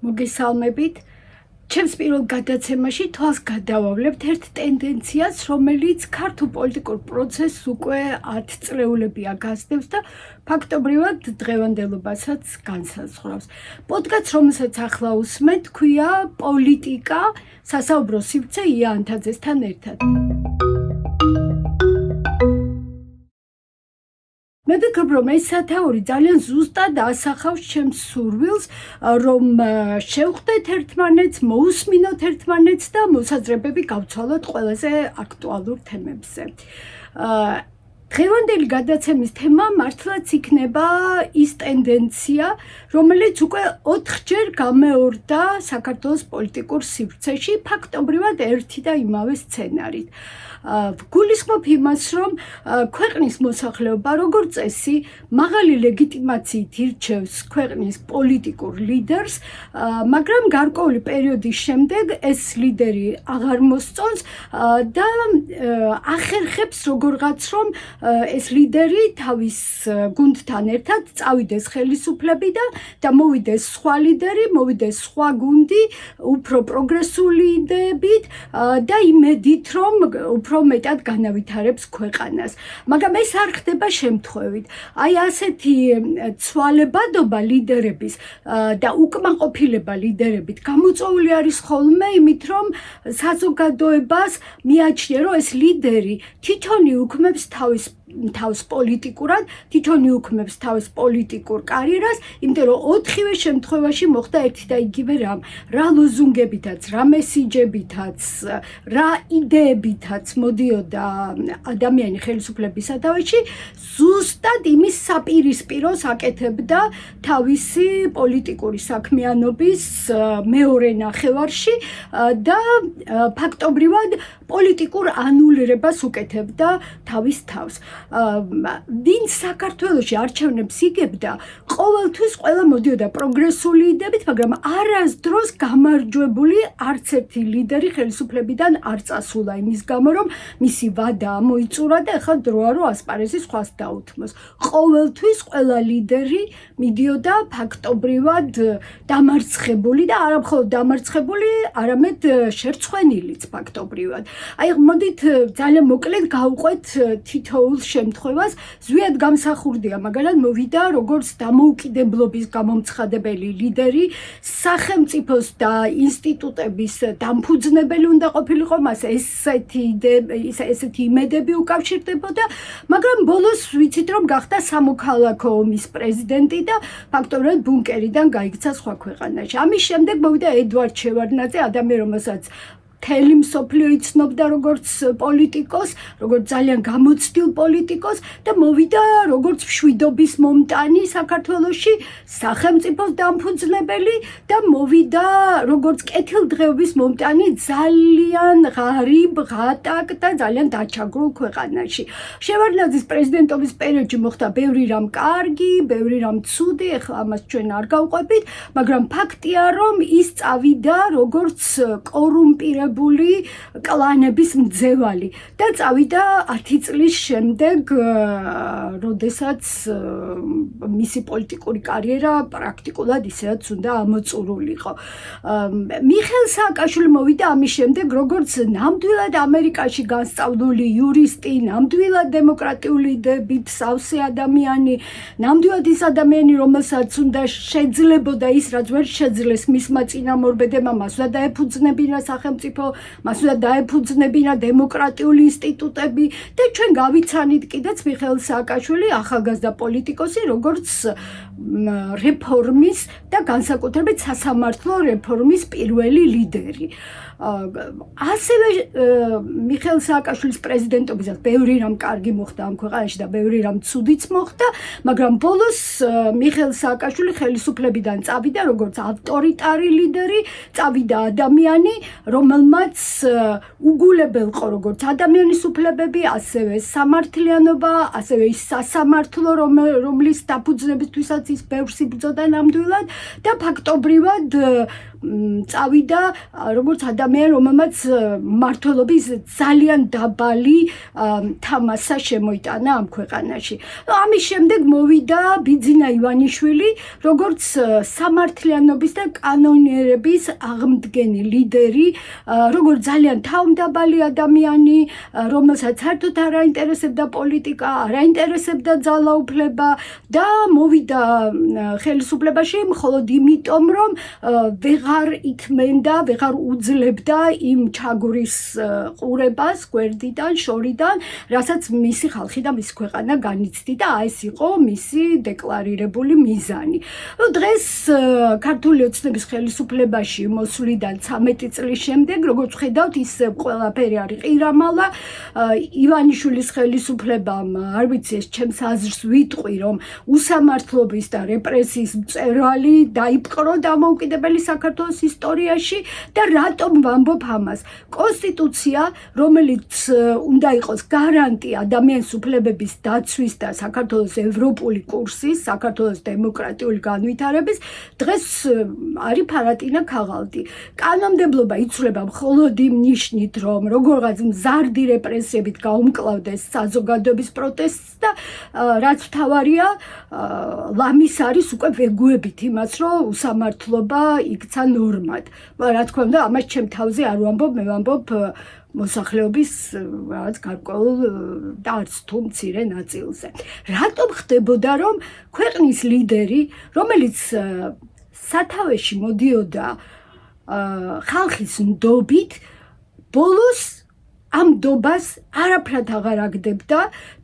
მოგესალმებით. ჩემს პირველ გადაცემაში თვალს გადავავლებთ ერთ ტენდენციას, რომელიც ქართულ პოლიტიკურ პროცესს უკვე 10 წლეულებია გასდევს და ფაქტობრივად დღევანდელობასაც განსაზღვრავს. პოდკასტს, რომელსაც ახლა უსმენთ, ქვია პოლიტიკა, სასაუბრო სივრცე ია ანთაძესთან ერთად. მე ვფიქრობ, რომ ეს სათაური ძალიან ზუსტად ასახავს ჩემს სურვილს, რომ შევხვდეთ ერთმანეთს, მოусმინოთ ერთმანეთს და მოსაზრებები გავცვალოთ ყველაზე აქტუალურ თემებზე. დღევანდელი გადაცემის თემა მართლაც იქნება ის ტენდენცია, რომელიც უკვე 4-ჯერ გამეორდა საქართველოს პოლიტიკურ სივრცეში, ფაქტობრივად ერთი და იმავე სცენარით. გულისხმობ იმას, რომ ქვეყნის მოსახლეობა როგორც წესი მაღალი ლეგიტიმაციით ირჩევს ქვეყნის პოლიტიკურ ლიდერს, მაგრამ გარკვეული პერიოდის შემდეგ ეს ლიდერი აღარ მოსწონს და ახერხებს როგორღაც რომ ეს ლიდერი თავის გუნდთან ერთად წავიდეს ხელისუფლებიდან და მოვიდეს სხვა ლიდერი, მოვიდეს სხვა გუნდი, უფრო პროგრესული იდეებით და იმედით, რომ უფრო მეტად განავითარებს ქვეყანას. მაგრამ ეს არ ხდება შემთხვევით. აი ასეთი ცვალებადობა ლიდერების და უკმაყოფილება ლიდერებით გამოწვეული არის ხოლმე იმით, რომ საზოგადოებას მიაჩნია, რომ ეს ლიდერი თვითონ იუქმებს თავს პოლიტიკურად, თვითონ იუქმებს თავს პოლიტიკურ კარიერას, იმიტომ რომ 4-ვე შემთხვევაში მოხდა ერთი და იგივე რამ. რა ლოზუნგებითაც, რა მესიჯებითაც, რა იდეებითაც მოდიოდა ადამიანი ხელისუფლების სათავეში, ზუსტად იმის საპირისპიროს აკეთებდა თავისი პოლიტიკური საქმიანობის მეორე ნახევარში და ფაქტობრივად პოლიტიკურ ანულირებას უკეთებდა თავის თავს. ვინც საქართველოში არჩევნებს იგებდა, ყოველთვის ყველა მოდიოდა პროგრესული იდეებით, მაგრამ არასდროს გამარჯვებული არც ერთი ლიდერი ხელისუფლებიდან არ წასულა იმის გამო, რომ მისი ვადა მოიწურა და ახლა დროა რომ ასპარეზი სხვას დაუთმოს. ყოველთვის ყველა ლიდერი მიდიოდა ფაქტობრივად დამარცხებული და არა მხოლოდ დამარცხებული, არამედ შერცხვენილიც ფაქტობრივად. აი მოდით ძალიან მოკლედ გავყვეთ თითოეულ შემთხვევას. ზვიად გამსახურდია, მაგალითად მოვიდა როგორც დამოუკიდებლობის გამომცხადებელი ლიდერი, სახელმწიფოს და ინსტიტუტების დამფუძნებელი უნდა ყოფილიყო, მას ესეთი იმედები უკავშირდებოდა, მაგრამ ბოლოს ვიცით, რომ გახდა სამოქალაქო ომის პრეზიდენტი და ფაქტობრივად ბუნკერიდან გაიქცა სხვა ქვეყანაში. ამის შემდეგ მოვიდა ედვარდ შევარდნაძე, ადამიანი, რომელსაც მთელი მსოფლიო იცნობდა როგორც პოლიტიკოს, როგორც ძალიან გამოცდილ პოლიტიკოს და მოვიდა როგორც მშვიდობის მომტანი საქართველოში, სახელმწიფოს დამფუძნებელი და მოვიდა როგორც კეთილდღეობის მომტანი ძალიან ღარიბ, ღატაკ და ძალიან დაჩაგრულ ქვეყანაში. შევარდნაძის პრეზიდენტობის პერიოდში მოხდა ბევრი რამ კარგი, ბევრი რამ ცუდი, ეხლა ამას ჩვენ არ გავყვებით, მაგრამ ფაქტია, რომ ის წავიდა როგორც კორუმპირებული კლანების მძევალი და წავიდა 10 წლის შემდეგ, როდესაც მისი პოლიტიკური კარიერა პრაქტიკულად ისედაც უნდა ამოწურულიყო. მიხეილ სააკაშვილი მოვიდა ამის შემდეგ როგორც ნამდვილად ამერიკაში განსწავლული იურისტი, ნამდვილად დემოკრატიული იდეებით სავსე ადამიანი, ნამდვილად ის ადამიანი, რომელსაც უნდა შეძლებოდა ის, რაც ვერ შეძლეს მისმა წინამორბედებმა, მას უნდა დაეფუძნებინა სახელმწიფო, მას უნდა დაეფუძნებინა დემოკრატიული ინსტიტუტები და ჩვენ გავიცანით კიდეც მიხეილ სააკაშვილი ახალგაზრდა პოლიტიკოსი, როგორც რეფორმის და განსაკუთრებით სასამართლო რეფორმის პირველი ლიდერი. ასევე მიხეილ სააკაშვილის პრეზიდენტობისას ბევრი რამ კარგი მოხდა ამ ქვეყანაში და ბევრი რამ ცუდიც მოხდა, მაგრამ ბოლოს მიხეილ სააკაშვილი ხელისუფლებიდან წავიდა როგორც ავტორიტარი ლიდერი, წავიდა ადამიანი, რომელმაც უგულებელყო როგორც ადამიანის უფლებები, ასევე სამართლიანობა, ასევე ის სასამართლო, რომლის დაფუძნებისთვისაც რომელსაც ის ბევრს იბრძოდა ნამდვილად და ფაქტობრივად წავიდა როგორც ადამიანი, რომელმაც მმართველობის ძალიან დაბალი თამასა შემოიტანა ამ ქვეყანაში. ამის შემდეგ მოვიდა ბიძინა ივანიშვილი, როგორც სამართლიანობის და კანონიერების აღმდგენი ლიდერი, როგორც ძალიან თავმდაბალი ადამიანი, რომელსაც საერთოდ არ აინტერესებდა პოლიტიკა, არ აინტერესებდა ძალაუფლება და მოვიდა ხელისუფლებაში მხოლოდ იმიტომ, რომ ვეღარ ითმენდა, ვეღარ უძლებდა იმ ჩაგვრის ყურებას გვერდიდან, შორიდან, რასაც მისი ხალხი და მისი ქვეყანა განიცდიდა, ეს იყო მისი დეკლარირებული მიზანი. დღეს ქართული ოცნების ხელისუფლებაში მოსვლიდან 13 წლის შემდეგ, როგორც ხედავთ, ის ყველაფერი არის ყირამალა. ივანიშვილის ხელისუფლებამ, არ ვიცი, ეს ჩემს აზრს ვიტყვი, რომ უსამართლობის და რეპრესიის მწვერვალი დაიპყრო დამოუკიდებელი საქართველოს ისტორიაში და რატომ ვამბობ ამას? კონსტიტუცია, რომელიც უნდა იყოს გარანტი ადამიანის უფლებების დაცვის და საქართველოს ევროპული კურსის, საქართველოს დემოკრატიული განვითარების, დღეს არის ფარატინა ქაღალდი. კანონმდებლობა იცვლება მხოლოდ იმ ნიშნით, რომ როგორღაც მზარდი რეპრესიებით გაუმკლავდეს საზოგადოების პროტესტს და რაც მთავარია, ლამის არის უკვე ვეგუებით იმას, რომ უსამართლობა იქცა ნორმად. რა თქმა უნდა, ამას ჩემ თავზე არ ვამბობ, მე ვამბობ მოსახლეობის რაღაც გარკვეულ და არც თუ მცირე ნაწილზე. რატომ ხდებოდა, რომ ქვეყნის ლიდერი, რომელიც სათავეში მოდიოდა ხალხის ნდობით, ბოლოს ამ ნდობას არაფრად აღარ აგდებდა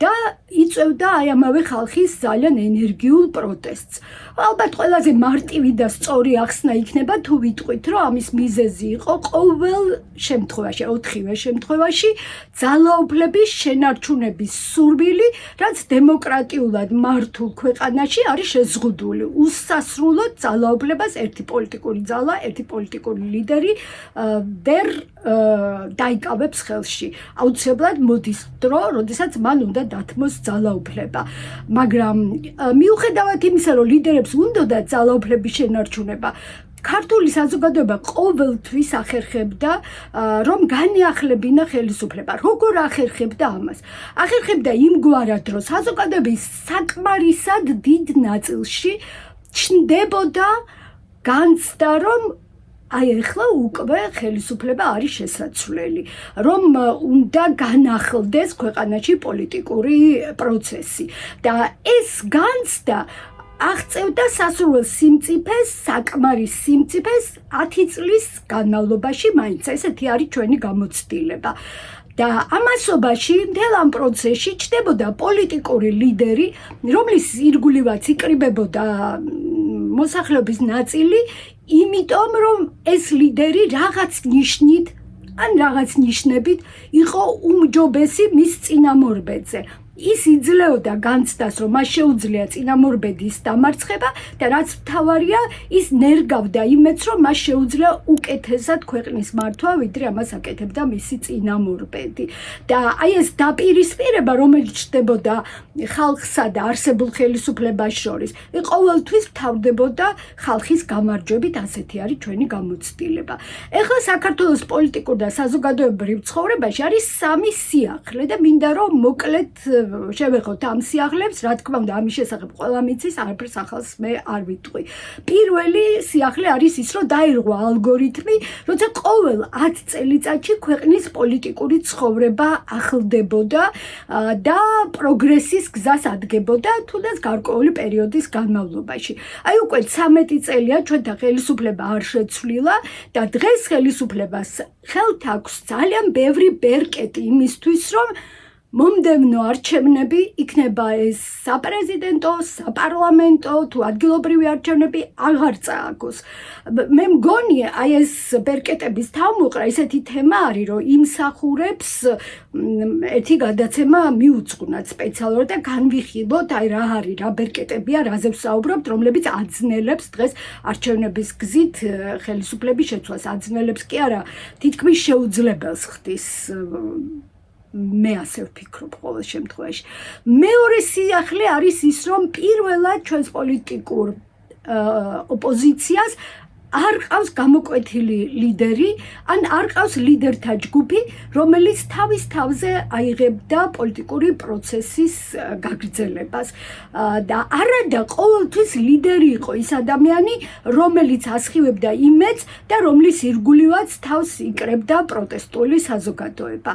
და იწევდა აი ამავე ხალხის ძალიან ენერგიულ პროტესტს. ალბათ ყველაზე მარტივი და სწორი ახსნა იქნება თუ ვიტყვით, რომ ამის მიზეზი იყო ყოველ შემთხვევაში, 4-ვე შემთხვევაში ძალაუფლების შენარჩუნების სურვილი, რაც დემოკრატიულად მართულ ქვეყანაში არის შეზღუდული. უსასრულოდ ძალაუფლებას ერთი პოლიტიკური ძალა, ერთი პოლიტიკური ლიდერი ვერ დაიკავებს ხელში. აუცილებლად მოდის დრო, როდესაც მან უნდა დათმოს ძალაუფლება. მაგრამ მიუხედავად იმისა, რომ ლიდერებს უნდოდა ძალაუფლების შენარჩუნება, ქართული საზოგადოება ყოველთვის ახერხებდა, რომ განიახლებინა ხელისუფლება. როგორ ახერხებდა ამას? ახერხებდა იმგვარად, რომ საზოგადოების საკმარისად დიდ ნაწილში ჩნდებოდა განცდა, რომ აი ახლა უკვე ხელისუფლება არის შესაძლებელი, რომ უნდა განახლდეს ქვეყანაში პოლიტიკური პროცესი და ეს განცდა აღწევდა სასურველ სიმწიფეს, საკმარის სიმწიფეს 10 წლის განმავლობაში, მაინც ესეთი არის ჩვენი გამოცდილება. და ამასობაში მთელ ამ პროცესში ჩნდებოდა პოლიტიკური ლიდერი, რომლის ირგვლივაც იკრიბებოდა მოსახლეობის ნაწილი, იმიტომ რომ ეს ლიდერი რაღაც ნიშნით ან რაღაც ნიშნებით იყო უმჯობესი მის წინამორბედზე. ის იძლეოდა განცდას, რომ მას შეუძლია წინამორბედის დამარცხება და რაც მთავარია, ის ნერგავდა იმედს, რომ მას შეუძლია უკეთესად ქვეყნის მართვა, ვიდრე ამას აკეთებდა მისი წინამორბედი. და აი ეს დაპირისპირება, რომელიც ჩნდებოდა ხალხსა და არსებულ ხელისუფლებას შორის, ყოველთვის მთავრდებოდა ხალხის გამარჯვებით, ასეთი არის ჩვენი გამოცდილება. ეხლა საქართველოს პოლიტიკურ და საზოგადოებრივ ცხოვრებაში არის 3 სიახლე და მინდა რომ მოკლედ შევეხოთ ამ სიახლეებს, რა თქმა უნდა, ამის შესახებ ყველა მიცის, არაფერს ახალს მე არ ვიტყვი. პირველი სიახლე არის ის, რომ დაირღვა ალგორითმი, როცა ყოველ 10 წელიწადში ქვეყნის პოლიტიკური ცხოვრება ახლდებოდა და პროგრესის გზას ადგებოდა, თუნდაც გარკვეული პერიოდის განმავლობაში. აი უკვე 13 წელია ჩვენთან ხელისუფლება არ შეცვლილა და დღეს ხელისუფლებას ხელთ აქვს ძალიან ბევრი ბერკეტი იმისთვის, რომ მომდევნო არჩევნები იქნება ეს საპრეზიდენტო, საპარლამენტო თუ ადგილობრივი არჩევნები აღარ წააგოს. მე მგონი აი ეს ბერკეტების თავმოყრა ისეთი თემა არის, რომ იმსახურებს ერთი გადაცემა მიუძღვნათ სპეციალურად და განვიხილოთ აი რა არის, რა ბერკეტებია, რაზე ვსაუბრობთ, რომლებიც აძნელებს დღეს არჩევნების გზით ხელისუფლების შეცვლას. აძნელებს კი არა, თითქმის შეუძლებელს ხდის. მე ასე ვფიქრობ ყოველ შემთხვევაში. მეორე სიახლე არის ის, რომ პირველად ჩვენს პოლიტიკურ ოპოზიციას არ ყავს გამოკვეთილი ლიდერი, ან არ ყავს ლიდერთა ჯგუფი, რომელიც თავის თავზე აიღებდა პოლიტიკური პროცესის გაგრძელებას. და არადა ყოველთვის ლიდერი იყო ის ადამიანი, რომელიც ასხივებდა იმედს და რომლის ირგვლივაც თავს იკრებდა პროტესტული საზოგადოება.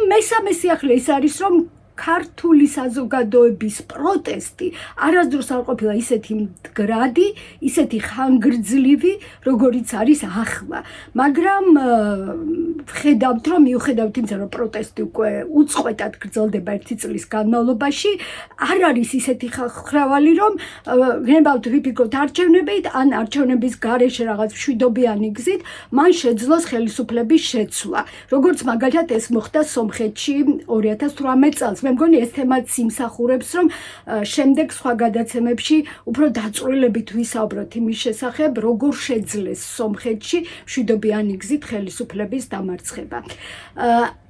მესამე სიახლე ის არის, რომ ქართული საზოგადოების პროტესტი არასდროს არ ყოფილა ისეთი მდგრადი, ისეთი ხანგრძლივი, როგორიც არის ახლა. მაგრამ ვხედავთ, რომ მიუხედავად იმისა, რომ პროტესტი უკვე უწყვეტად გრძელდება 1 წლის განმავლობაში, არ არის ისეთი ხალხმრავალი, რომ გნებავთ ვიფიქროთ არჩევნებით, ან არჩევნების გარეშე რაღაც მშვიდობიანი გზით, მან შეძლოს ხელისუფლების შეცვლა. როგორც მაგალითად ეს მოხდა სომხეთში 2018 წელს. მე მგონი ეს თემაც იმსახურებს, რომ შემდეგ სხვა გადაცემებში უფრო დაწვრილებით ვისაუბროთ იმის შესახებ, როგორ შეძლეს სომხეთში მშვიდობიანი გზით ხელისუფლების დამარცხება.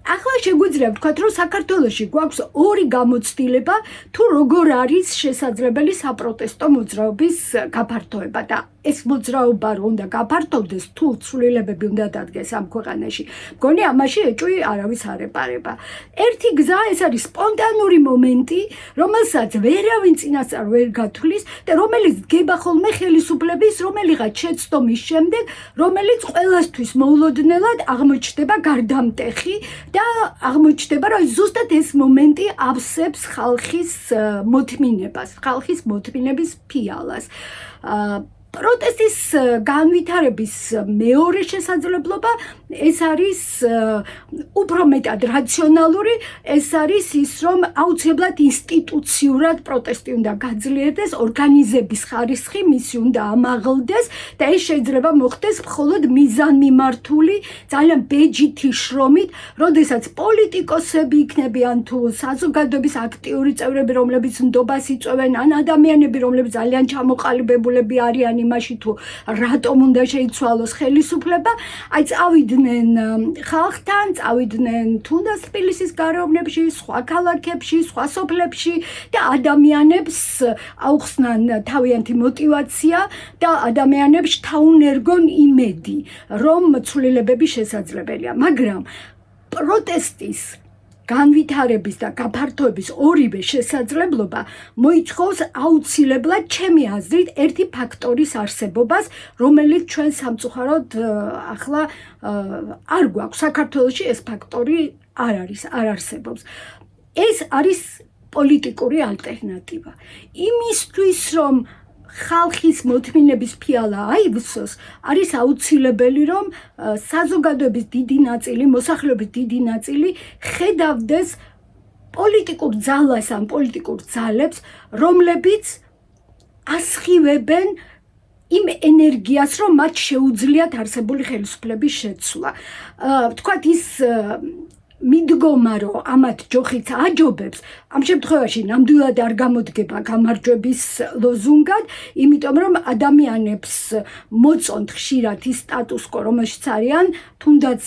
ახლა შეგვიძლია ვთქვათ, რომ საქართველოში გვაქვს ორი გამოცდილება, თუ როგორ არის შესაძლებელი საპროტესტო მოძრაობის გაფართოება და ეს მოძრაობა რომ უნდა გაფართოვდეს, თუ ცვლილებები უნდა დადგეს ამ ქვეყანაში. მგონი ამაში ეჭვი არავის არ ეპარება. ერთი გზა ეს არის სპონტანური მომენტი, რომელსაც ვერავინ წინასწარ ვერ გათვლის და რომელიც დგება ხოლმე ხელისუფლების რომელიღაც შეცდომის შემდეგ, რომელიც ყველასთვის მოულოდნელად აღმოჩნდება გარდამტეხი და აღმოჩნდება, რომ ზუსტად ეს მომენტი ავსებს ხალხის მოთმინებას, ხალხის მოთმინების ფიალას. პროტესტის განვითარების მეორე შესაძლებლობა ეს არის უფრო მეტად რაციონალური, ეს არის ის, რომ აუცილებლად ინსტიტუციურად პროტესტი უნდა გაძლიერდეს, ორგანიზების ხარისხი მისი უნდა ამაღლდეს და ეს შეიძლება მოხდეს მხოლოდ მიზანმიმართული, ძალიან ბეჯითი შრომით, როდესაც პოლიტიკოსები იქნებიან თუ საზოგადოების აქტიური წევრები, რომლებიც ნდობას იწვევენ, ან ადამიანები, რომლებიც ძალიან ჩამოყალიბებულები არიან იმაში თუ რატომ უნდა შეიცვალოს ხელისუფლება, აი წავიდნენ ხალხთან, წავიდნენ თუნდაც თბილისის გარეუბნებში, სხვა ქალაქებში, სხვა სოფლებში და ადამიანებს აუხსნან თავიანთი мотиваცია და ადამიანებს თაუნერგონ იმედი, რომ ცვლილებები შესაძლებელია. მაგრამ პროტესტის განვითარების და გაფართოების ორივე შესაძლებლობა მოითხოვს აუცილებლად ჩემი აზრით ერთი ფაქტორის არსებობას, რომელიც ჩვენ სამწუხაროდ ახლა არ გვაქვს. საქართველოში ეს ფაქტორი არ არსებობს. ეს არის პოლიტიკური ალტერნატივა. იმისთვის, რომ ხალხის მოთმინების ფიალა აივსოს, არის აუცილებელი, რომ საზოგადოების დიდი ნაწილი, მოსახლეობის დიდი ნაწილი ხედავდეს პოლიტიკურ ძალას ან პოლიტიკურ ძალებს, რომლებიც ასხივებენ იმ ენერგიას, რომ მათ შეუძლიათ არსებული ხელისუფლების შეცვლა. ვთქვათ ის მიდგომა, რომ ამათ ჯოხიც აჯობებს, ამ შემთხვევაში ნამდვილად არ გამოდგება გამარჯვების ლოზუნგად, იმიტომ რომ ადამიანებს მოწონთ ხშირად ის სტატუს-კვო, რომელშიც არიან, თუნდაც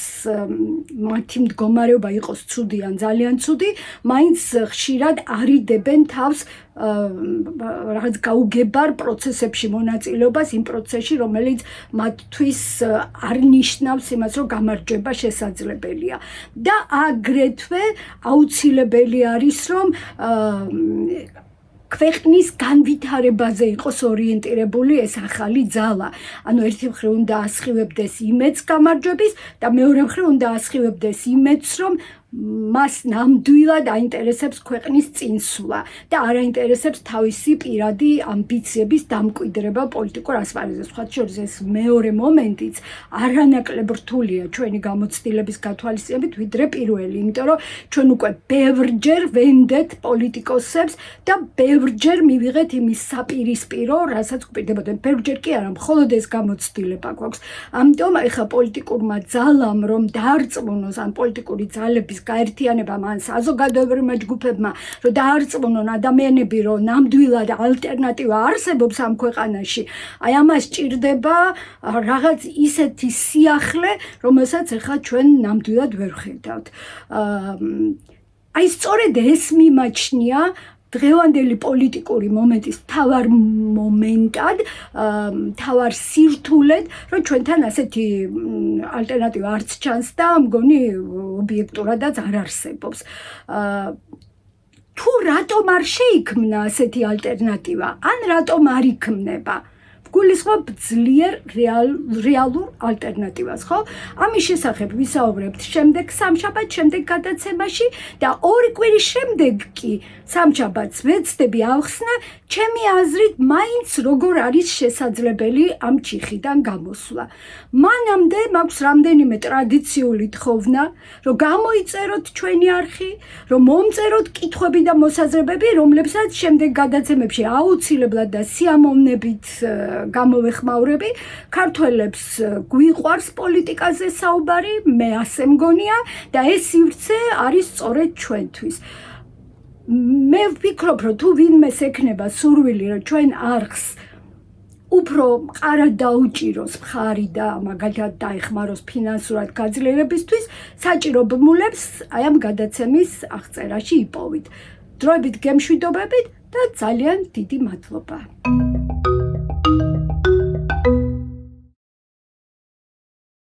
მათი მდგომარეობა იყოს ცუდი ან ძალიან ცუდი, მაინც ხშირად არიდებენ თავს რაღაც გაუგებარ პროცესებში მონაწილეობას, იმ პროცესში, რომელიც მათთვის არ ნიშნავს იმას, რომ გამარჯვება შესაძლებელია. და აგრეთვე აუცილებელი არის, რომ ქვეყნის განვითარებაზე იყოს ორიენტირებული ეს ახალი ძალა. ანუ ერთი მხრივ უნდა ასხივებდეს იმედს გამარჯვების და მეორე მხრივ უნდა ასხივებდეს იმედს, რომ მას ნამდვილად აინტერესებს ქვეყნის წინსვლა და არ აინტერესებს თავისი პირადი ამბიციების დამკვიდრება პოლიტიკურ ასპარეზზე. სხვათა შორის ეს მეორე მომენტიც არანაკლებ რთულია ჩვენი გამოცდილების გათვალისწინებით, ვიდრე პირველი, იმიტომ რომ ჩვენ უკვე ბევრჯერ ვენდეთ პოლიტიკოსებს და ბევრჯერ მივიღეთ იმის საპირისპირო, რასაც გვპირდებოდა. ბევრჯერ კი არა, მხოლოდ ეს გამოცდილება გვაქვს. ამიტომ ეხლა პოლიტიკურმა ძალამ რომ დაარწმუნოს ან პოლიტიკური ძალების გაერთიანებამ ან საზოგადოებრივმა ჯგუფებმა, რომ დაარწმუნონ ადამიანები, რომ ნამდვილად ალტერნატივა არსებობს ამ ქვეყანაში, აი ამას ჭირდება რაღაც ისეთი სიახლე, რომელსაც ეხლა ჩვენ ნამდვილად ვერ ხედავთ. აი სწორედ ეს მიმაჩნია დღევანდელი პოლიტიკური მომენტის მთავარ მომენტად, მთავარ სირთულედ, რომ ჩვენთან ასეთი ალტერნატივა არც ჩანს და მგონი ობიექტურადაც არ არსებობს. თუ რატომ არ შეიქმნა ასეთი ალტერნატივა, ან რატომ არ იქმნება? გულისხმობ ძლიერ რეალურ ალტერნატივას, ხო? ამის შესახებ ვისაუბრებთ შემდეგ სამშაბათს, შემდეგ გადაცემაში და 2 კვირის შემდეგ კი სამშაბათს ვეცდები ავხსნა ჩემი აზრით მაინც როგორ არის შესაძლებელი ამ ჩიხიდან გამოსვლა. მანამდე მაქვს რამდენიმე ტრადიციული თხოვნა, რომ გამოიწეროთ ჩვენი არხი, რომ მომწეროთ კითხვები და მოსაზრებები, რომლებსაც შემდეგ გადაცემებში აუცილებლად და სიამოვნებით გამოვეხმაურები. ქართველებს გვიყვარს პოლიტიკაზე საუბარი, მე ასე მგონია და ეს სივრცე არის სწორედ ჩვენთვის. მე ვფიქრობ, რომ თუ ვინმეს ექნება სურვილი, რომ ჩვენ არხს უფრო მყარად დაუჭიროს მხარი და მაგალითად დაეხმაროს ფინანსურად გაძლიერებისთვის, საჭირო ბმულებს აი ამ გადაცემის აღწერაში იპოვით. დროებით გემშვიდობებით და ძალიან დიდი მადლობა.